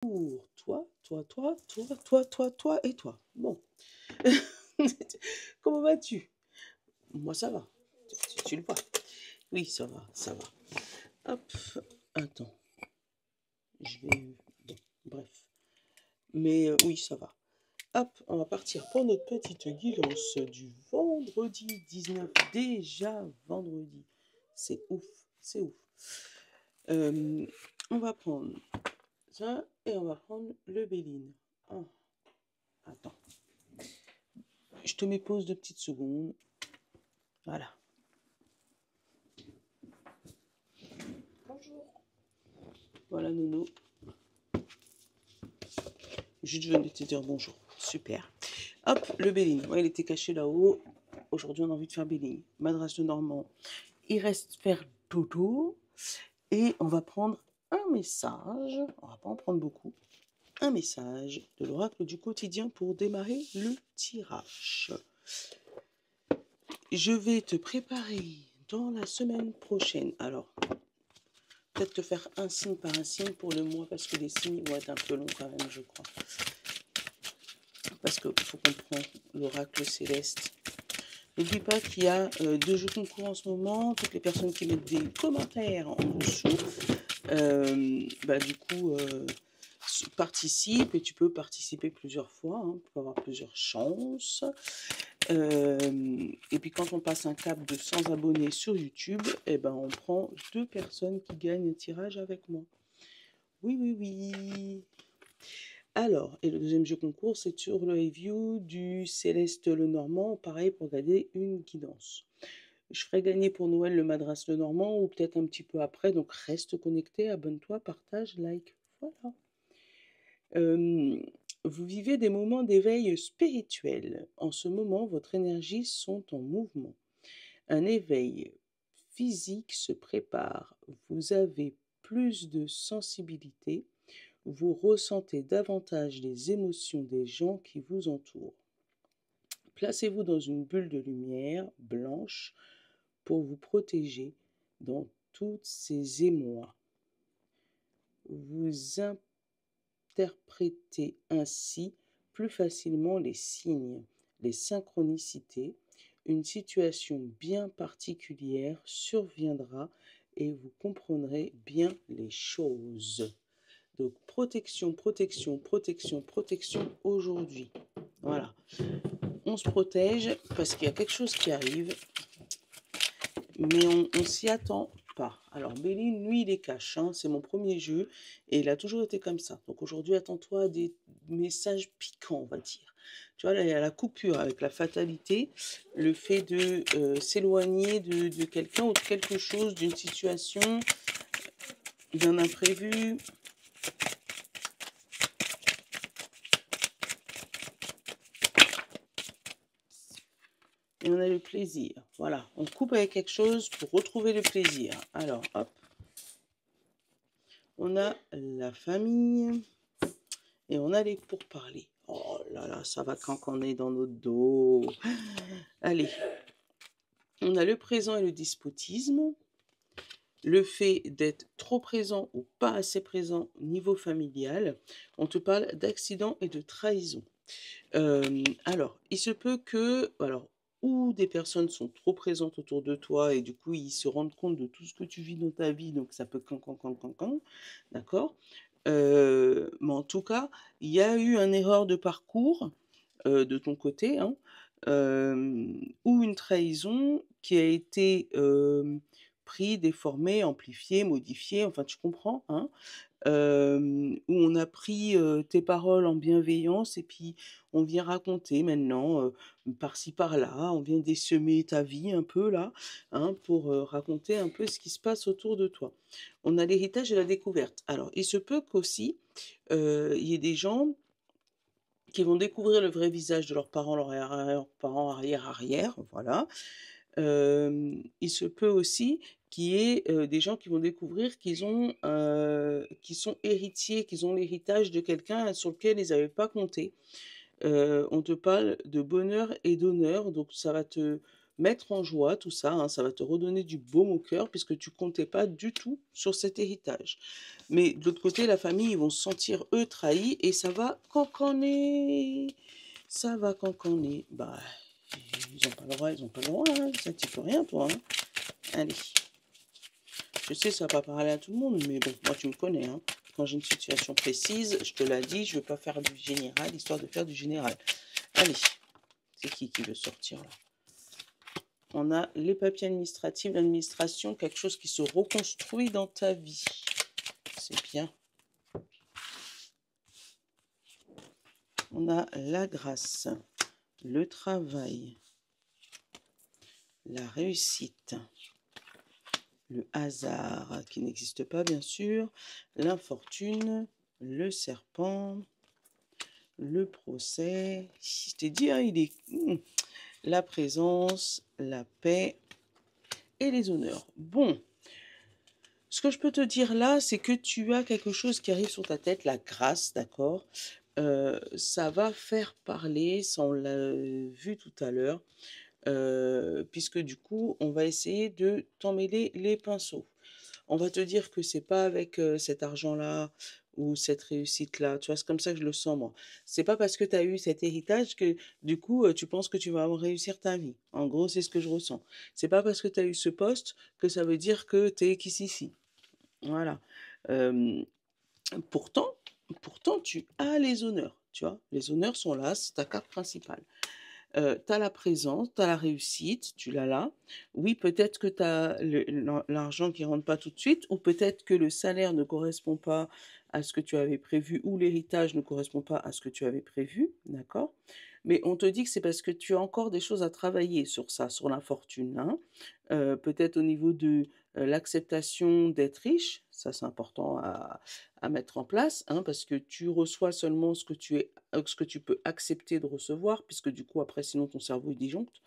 Pour toi et toi. Bon. Comment vas-tu? Moi, ça va. Tu le vois. Oui, ça va, ça va. Hop, attends. Je vais... Bon, bref. Mais oui, ça va. Hop, on va partir pour notre petite guidance du vendredi 19. Déjà vendredi. C'est ouf, c'est ouf. On va prendre ça et on va prendre le Béline. Ah, attends. Je te mets pause de petites secondes. Voilà. Bonjour. Voilà, Nono. Juste venais de te dire bonjour. Super. Hop, le Béline. Ouais, il était caché là-haut. Aujourd'hui, on a envie de faire Béline. Madras de Normand. Il reste faire dodo. Et on va prendre un message. On va pas en prendre beaucoup. Un message de l'oracle du quotidien pour démarrer le tirage. Je vais te préparer dans la semaine prochaine. Alors, peut-être te faire un signe par un signe pour le mois, parce que les signes vont être un peu longs quand même, je crois. Parce qu'il faut comprendre l'oracle céleste. N'oublie pas qu'il y a 2 jeux concours en ce moment. Toutes les personnes qui mettent des commentaires en dessous, du coup, participe, et tu peux participer plusieurs fois, hein, tu peux avoir plusieurs chances. Et puis quand on passe un cap de 100 abonnés sur YouTube, eh ben on prend 2 personnes qui gagnent un tirage avec moi. Oui, oui, oui. Alors, et le deuxième jeu concours, c'est sur le review du Céleste Lenormand, pareil pour gagner une guidance. Je ferai gagner pour Noël le Madras Lenormand, ou peut-être un petit peu après, donc reste connecté, abonne-toi, partage, like. Voilà. Vous vivez des moments d'éveil spirituel. En ce moment, votre énergie sont en mouvement. Un éveil physique se prépare. Vous avez plus de sensibilité. Vous ressentez davantage les émotions des gens qui vous entourent. Placez-vous dans une bulle de lumière blanche pour vous protéger dans tous ces émois. Vous interprétez ainsi plus facilement les signes, les synchronicités. Une situation bien particulière surviendra et vous comprendrez bien les choses. Donc protection, protection, protection, protection aujourd'hui. Voilà. On se protège parce qu'il y a quelque chose qui arrive, mais on s'y attend pas. Alors Béline, lui, il est cash, hein, c'est mon premier jeu, et il a toujours été comme ça. Donc aujourd'hui, attends-toi à des messages piquants, on va dire. Tu vois, là, il y a la coupure avec la fatalité, le fait de s'éloigner de quelqu'un ou de quelque chose, d'une situation, d'un imprévu. Et on a le plaisir. Voilà, on coupe avec quelque chose pour retrouver le plaisir. Alors, hop. On a la famille et on a les pourparlers. Oh là là, ça va cancaner dans notre dos. Allez, on a le présent et le despotisme. Le fait d'être trop présent ou pas assez présent au niveau familial. On te parle d'accident et de trahison. Alors, il se peut que... Alors, ou des personnes sont trop présentes autour de toi et du coup, ils se rendent compte de tout ce que tu vis dans ta vie, donc ça peut cancan, d'accord? Mais en tout cas, il y a eu une erreur de parcours de ton côté, hein, ou une trahison qui a été pris, déformée, amplifiée, modifiée, enfin tu comprends, hein, où on a pris tes paroles en bienveillance et puis on vient raconter maintenant, par-ci par-là, on vient désemer ta vie un peu là, hein, pour raconter un peu ce qui se passe autour de toi. On a l'héritage et la découverte. Alors, il se peut qu'aussi, il y ait des gens qui vont découvrir le vrai visage de leurs parents, leurs parents arrière-arrière, voilà. Il se peut aussi qu'il y ait des gens qui vont découvrir qu'ils ont, qui sont héritiers, qu'ils ont l'héritage de quelqu'un sur lequel ils n'avaient pas compté. On te parle de bonheur et d'honneur, donc ça va te mettre en joie tout ça, hein, ça va te redonner du baume au cœur puisque tu comptais pas du tout sur cet héritage. Mais de l'autre côté, la famille, ils vont se sentir, eux, trahis et ça va cancaner. Ça va cancaner. Bah, ils n'ont pas le droit, ils n'ont pas le droit, hein. Ça, tu peux rien, toi, hein. Allez. Je sais, ça va pas parler à tout le monde, mais bon, moi, tu me connais, hein. Quand j'ai une situation précise, je te l'ai dit, je ne veux pas faire du général, histoire de faire du général. Allez. C'est qui veut sortir, là? On a les papiers administratifs, l'administration, quelque chose qui se reconstruit dans ta vie. C'est bien. On a la grâce, le travail, la réussite, le hasard qui n'existe pas bien sûr, l'infortune, le serpent, le procès. Je t'ai dit, hein, il est la présence, la paix et les honneurs. Bon, ce que je peux te dire là, c'est que tu as quelque chose qui arrive sur ta tête, la grâce, d'accord? Ça va faire parler, ça on l'a vu tout à l'heure, puisque du coup, on va essayer de t'emmêler les pinceaux. On va te dire que c'est pas avec cet argent-là ou cette réussite-là, tu vois, c'est comme ça que je le sens moi. C'est pas parce que tu as eu cet héritage que du coup, tu penses que tu vas réussir ta vie. En gros, c'est ce que je ressens. C'est pas parce que tu as eu ce poste que ça veut dire que tu es qu'ici. Voilà. Euh, pourtant, pourtant, tu as les honneurs, tu vois. Les honneurs sont là, c'est ta carte principale. Tu as la présence, tu as la réussite, tu l'as là. Oui, peut-être que tu as l'argent qui rentre pas tout de suite, ou peut-être que le salaire ne correspond pas à ce que tu avais prévu, ou l'héritage ne correspond pas à ce que tu avais prévu, d'accord? Mais on te dit que c'est parce que tu as encore des choses à travailler sur ça, sur la fortune, hein. Peut-être au niveau de l'acceptation d'être riche, ça c'est important à mettre en place, hein, parce que tu reçois seulement ce que tu peux accepter de recevoir, puisque du coup après sinon ton cerveau il disjoncte.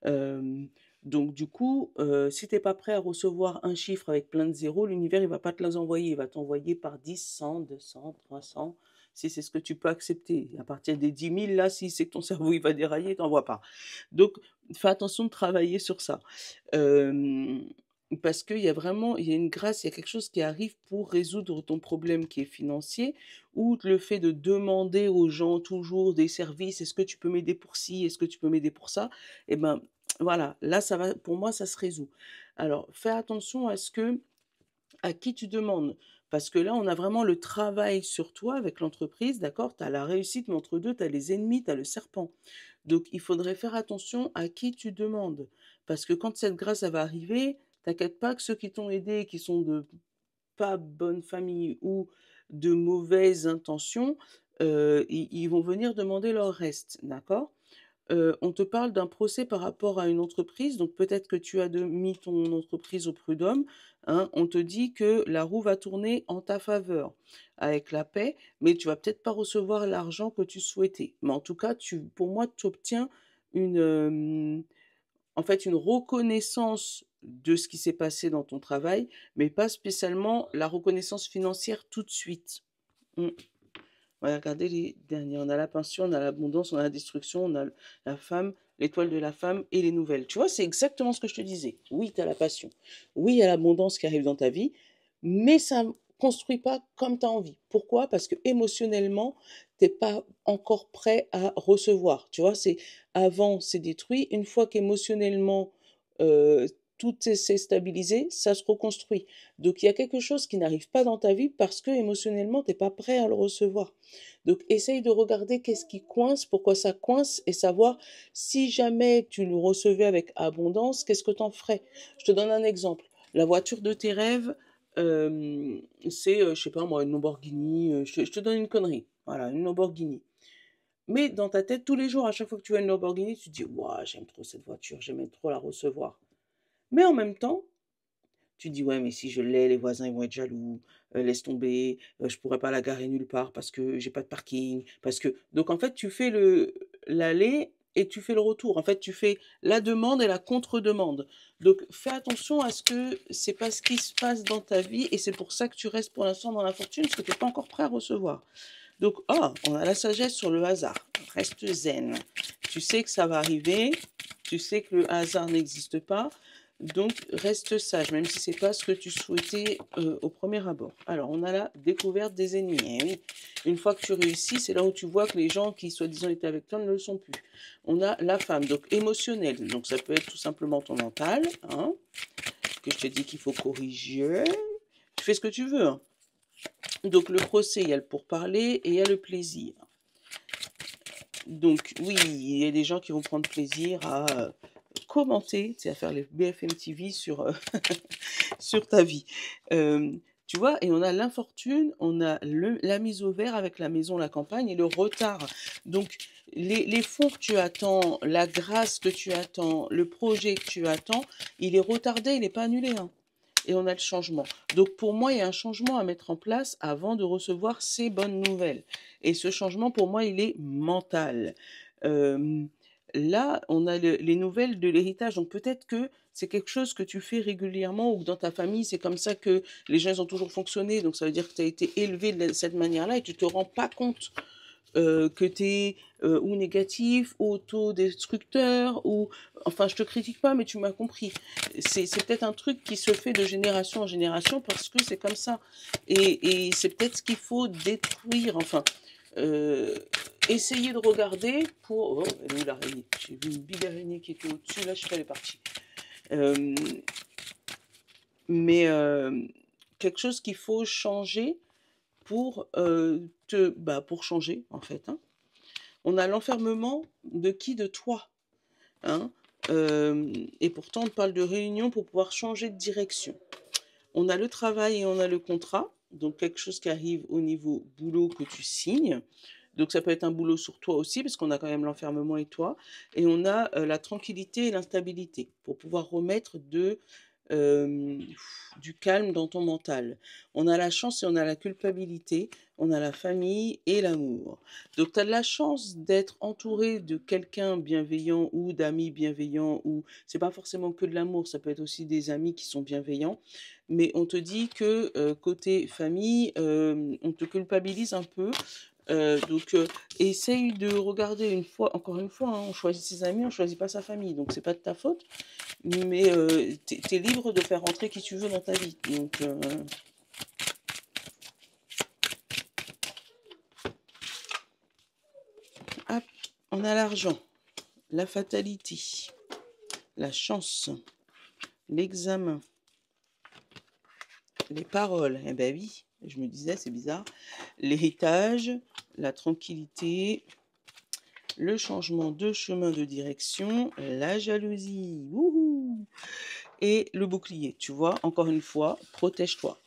Euh, donc du coup, si t'es pas prêt à recevoir un chiffre avec plein de zéros, l'univers il va pas te les envoyer, il va t'envoyer par 10, 100, 200, 300, si c'est ce que tu peux accepter. À partir des 10 000, là, si c'est que ton cerveau il va dérailler, t'envoie pas. Donc fais attention de travailler sur ça. Euh, Parce qu'il y a vraiment, il y a une grâce, il y a quelque chose qui arrive pour résoudre ton problème qui est financier, ou le fait de demander aux gens toujours des services, est-ce que tu peux m'aider pour ci, est-ce que tu peux m'aider pour ça, eh ben voilà, là ça va, pour moi ça se résout. Alors fais attention à qui tu demandes, parce que là on a vraiment le travail sur toi avec l'entreprise, d'accord? Tu as la réussite, mais entre deux, tu as les ennemis, tu as le serpent. Donc il faudrait faire attention à qui tu demandes, parce que quand cette grâce elle va arriver, t'inquiète pas que ceux qui t'ont aidé, qui sont de pas bonne famille ou de mauvaises intentions, ils vont venir demander leur reste, d'accord? On te parle d'un procès par rapport à une entreprise, donc peut-être que tu as mis ton entreprise au prud'homme, hein. On te dit que la roue va tourner en ta faveur avec la paix, mais tu vas peut-être pas recevoir l'argent que tu souhaitais. Mais en tout cas, pour moi, tu obtiens une, en fait, une reconnaissance de ce qui s'est passé dans ton travail, mais pas spécialement la reconnaissance financière tout de suite. Mm. On va regarder les derniers. On a la pension, on a l'abondance, on a la destruction, on a la femme, l'étoile de la femme et les nouvelles. Tu vois, c'est exactement ce que je te disais. Oui, tu as la passion. Oui, il y a l'abondance qui arrive dans ta vie, mais ça ne construit pas comme tu as envie. Pourquoi? Parce que émotionnellement, tu n'es pas encore prêt à recevoir. Tu vois, c'est avant, c'est détruit. Une fois qu'émotionnellement, euh, tout s'est stabilisé, ça se reconstruit. Donc, il y a quelque chose qui n'arrive pas dans ta vie parce que émotionnellement, tu n'es pas prêt à le recevoir. Donc, essaye de regarder qu'est-ce qui coince, pourquoi ça coince, et savoir si jamais tu le recevais avec abondance, qu'est-ce que tu en ferais. Je te donne un exemple. La voiture de tes rêves, c'est, je sais pas moi, une Lamborghini. Je te donne une connerie. Voilà, une Lamborghini. Mais dans ta tête, tous les jours, à chaque fois que tu vois une Lamborghini, tu te dis, waouh, j'aime trop cette voiture, j'aime trop la recevoir. Mais en même temps, tu dis, ouais, mais si je l'ai, les voisins ils vont être jaloux, laisse tomber, je pourrais pas la garer nulle part parce que j'ai pas de parking, parce que... Donc en fait, tu fais l'aller et tu fais le retour. En fait, tu fais la demande et la contre-demande. Donc fais attention à ce que c'est pas ce qui se passe dans ta vie et c'est pour ça que tu restes pour l'instant dans la fortune parce que tu n'es pas encore prêt à recevoir. Donc, on a la sagesse sur le hasard. Reste zen. Tu sais que ça va arriver. Tu sais que le hasard n'existe pas, donc reste sage, même si c'est pas ce que tu souhaitais au premier abord. Alors, on a la découverte des ennemis. Eh oui. Une fois que tu réussis, c'est là où tu vois que les gens qui soi-disant étaient avec toi ne le sont plus. On a la femme, donc émotionnelle. Donc ça peut être tout simplement ton mental, hein, que je te dis qu'il faut corriger. Tu fais ce que tu veux. Hein. Donc le procès, il y a le pourparler et il y a le plaisir. Donc oui, il y a des gens qui vont prendre plaisir à commenter, à faire les BFM TV sur, sur ta vie. Tu vois, et on a l'infortune, on a la mise au vert avec la maison, la campagne et le retard. Donc les fonds que tu attends, la grâce que tu attends, le projet que tu attends, il est retardé, il n'est pas annulé. Hein. Et on a le changement. Donc pour moi, il y a un changement à mettre en place avant de recevoir ces bonnes nouvelles. Et ce changement, pour moi, il est mental. Euh, Là, on a les nouvelles de l'héritage. Donc peut-être que c'est quelque chose que tu fais régulièrement ou que dans ta famille, c'est comme ça que les gens ont toujours fonctionné. Donc ça veut dire que tu as été élevé de cette manière-là et tu ne te rends pas compte que tu es ou négatif, ou autodestructeur, ou... Enfin, je te critique pas, mais tu m'as compris. C'est peut-être un truc qui se fait de génération en génération parce que c'est comme ça. Et c'est peut-être ce qu'il faut détruire. Enfin, euh, essayer de regarder pour... Oh, elle est où l'araignée? J'ai vu une big araignée qui était au-dessus, là, je sais pas, elle est partie. Euh, mais quelque chose qu'il faut changer pour, pour changer, en fait. Hein. On a l'enfermement de qui? De toi. Hein. Et pourtant, on parle de réunion pour pouvoir changer de direction. On a le travail et on a le contrat. Donc, quelque chose qui arrive au niveau boulot que tu signes. Donc, ça peut être un boulot sur toi aussi, parce qu'on a quand même l'enfermement et toi. Et on a la tranquillité et l'instabilité pour pouvoir remettre euh, du calme dans ton mental. On a la chance et on a la culpabilité, on a la famille et l'amour. Donc tu as de la chance d'être entouré de quelqu'un bienveillant ou d'amis bienveillants, ou c'est pas forcément que de l'amour, ça peut être aussi des amis qui sont bienveillants, mais on te dit que côté famille, on te culpabilise un peu. Essaye de regarder une fois, encore une fois, hein, on choisit ses amis, on choisit pas sa famille, donc c'est pas de ta faute, mais tu es libre de faire rentrer qui tu veux dans ta vie. Donc, hop, on a l'argent, la fatalité, la chance, l'examen, les paroles. Eh ben oui, je me disais, c'est bizarre. L'héritage, la tranquillité, le changement de chemin de direction, la jalousie, wouhou, et le bouclier. Tu vois, encore une fois, protège-toi.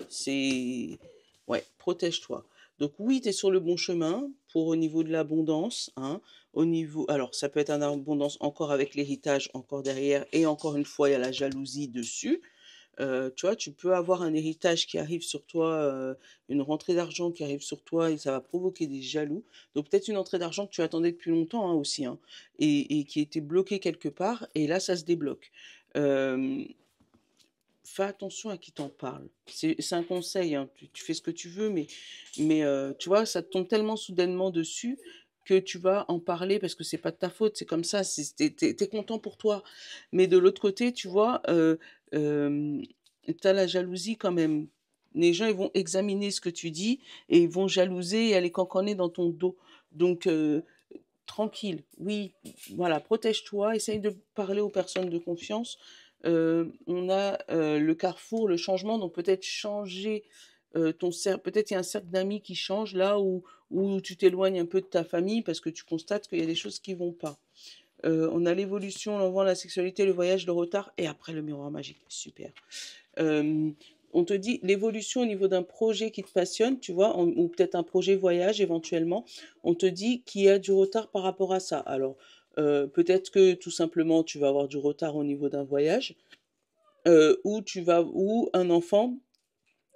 C'est... Ouais, protège-toi. Donc oui, tu es sur le bon chemin pour au niveau de l'abondance. Hein, au niveau... Alors, ça peut être une abondance encore avec l'héritage, encore derrière. Et encore une fois, il y a la jalousie dessus. Tu vois, tu peux avoir un héritage qui arrive sur toi, une rentrée d'argent qui arrive sur toi et ça va provoquer des jaloux. Donc peut-être une entrée d'argent que tu attendais depuis longtemps hein, aussi, hein, et qui était bloquée quelque part, et là ça se débloque. Euh, Fais attention à qui t'en parle. C'est un conseil, hein, tu fais ce que tu veux, mais tu vois, ça te tombe tellement soudainement dessus que tu vas en parler parce que c'est pas de ta faute, c'est comme ça, t'es content pour toi. Mais de l'autre côté, tu vois, t'as la jalousie quand même. Les gens, ils vont examiner ce que tu dis et ils vont jalouser et aller canconner dans ton dos. Donc, tranquille, oui, voilà, protège-toi, essaye de parler aux personnes de confiance. On a le carrefour, le changement, donc peut-être changer ton cercle, peut-être il y a un cercle d'amis qui change là où tu t'éloignes un peu de ta famille parce que tu constates qu'il y a des choses qui vont pas. On a l'évolution, l'envoi, la sexualité, le voyage, le retard et après le miroir magique. Super. Euh, on te dit l'évolution au niveau d'un projet qui te passionne, tu vois, ou peut-être un projet voyage éventuellement. On te dit qu'il y a du retard par rapport à ça. Alors, peut-être que tout simplement tu vas avoir du retard au niveau d'un voyage, ou un enfant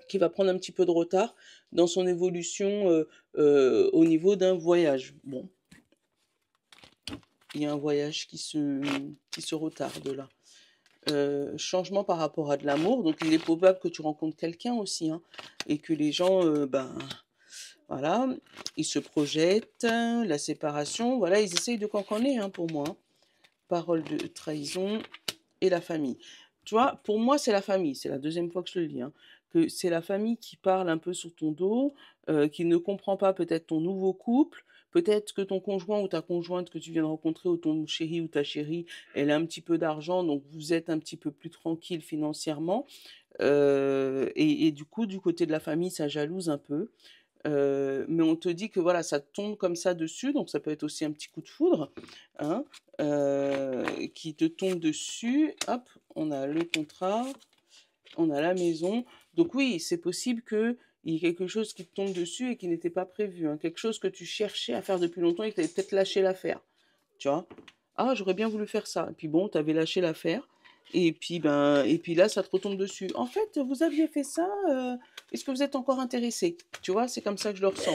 qui va prendre un petit peu de retard dans son évolution au niveau d'un voyage. Bon, il y a un voyage qui se retarde là. Changement par rapport à de l'amour. Donc il est probable que tu rencontres quelqu'un aussi, hein, et que les gens, voilà, ils se projettent, la séparation, voilà, ils essayent de canconner, hein, pour moi. Hein. parole de trahison et la famille. Tu vois, pour moi, c'est la famille. C'est la deuxième fois que je te le dis, hein, que c'est la famille qui parle un peu sur ton dos, qui ne comprend pas peut-être ton nouveau couple. Peut-être que ton conjoint ou ta conjointe que tu viens de rencontrer ou ton chéri ou ta chérie, elle a un petit peu d'argent, donc vous êtes un petit peu plus tranquille financièrement. Et du coup, du côté de la famille, ça jalouse un peu. Mais on te dit que voilà, ça tombe comme ça dessus, donc ça peut être aussi un petit coup de foudre, hein, qui te tombe dessus. Hop, on a le contrat, on a la maison. Donc oui, c'est possible qu'il y ait quelque chose qui te tombe dessus et qui n'était pas prévu, hein, quelque chose que tu cherchais à faire depuis longtemps et que tu avais peut-être lâché l'affaire, tu vois. Ah, j'aurais bien voulu faire ça. Et puis bon, tu avais lâché l'affaire. Et puis là, ça te retombe dessus. En fait, vous aviez fait ça. Est-ce que vous êtes encore intéressé? Tu vois, c'est comme ça que je le ressens.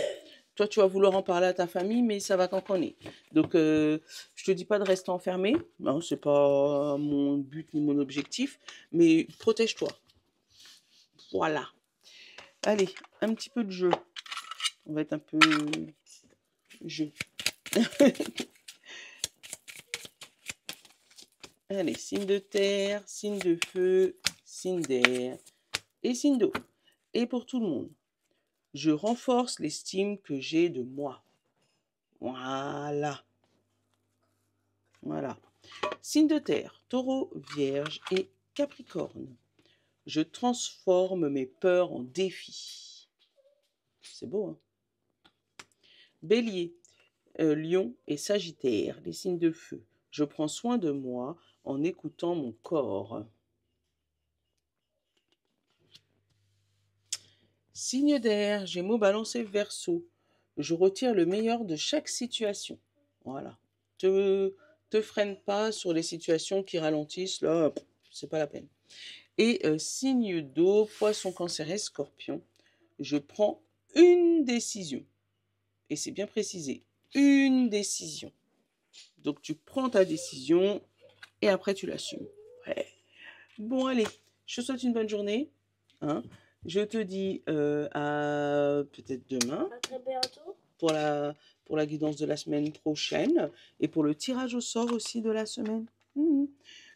Toi, tu vas vouloir en parler à ta famille, mais ça va canconner. Donc, je te dis pas de rester enfermé. Non, c'est pas mon but ni mon objectif. Mais protège-toi. Voilà. Allez, un petit peu de jeu. On va être un peu jeu. Allez, signe de terre, signe de feu, signe d'air et signe d'eau. Et pour tout le monde, je renforce l'estime que j'ai de moi. Voilà. Voilà. Signe de terre, taureau, vierge et capricorne. Je transforme mes peurs en défis. C'est beau, hein? Bélier, lion et sagittaire, les signes de feu. Je prends soin de moi en écoutant mon corps. Signe d'air, Gémeaux, Balance et Verseau. Je retire le meilleur de chaque situation. Voilà. Te freine pas sur les situations qui ralentissent, là, c'est pas la peine. Et signe d'eau, Poisson, Cancer et Scorpion. Je prends une décision. Et c'est bien précisé. Une décision. Donc tu prends ta décision et après tu l'assumes. Ouais. Bon, allez, je te souhaite une bonne journée. Hein. Je te dis à peut-être demain À très bientôt. pour la guidance de la semaine prochaine et pour le tirage au sort aussi de la semaine.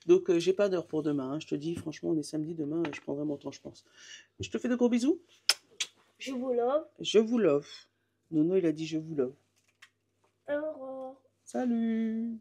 Donc, j'ai pas d'heure pour demain, hein. Je te dis, franchement, on est samedi, demain, je prendrai mon temps, je pense. Je te fais de gros bisous. Je vous love. Je vous love. Nono, il a dit je vous love. Au revoir. Salut.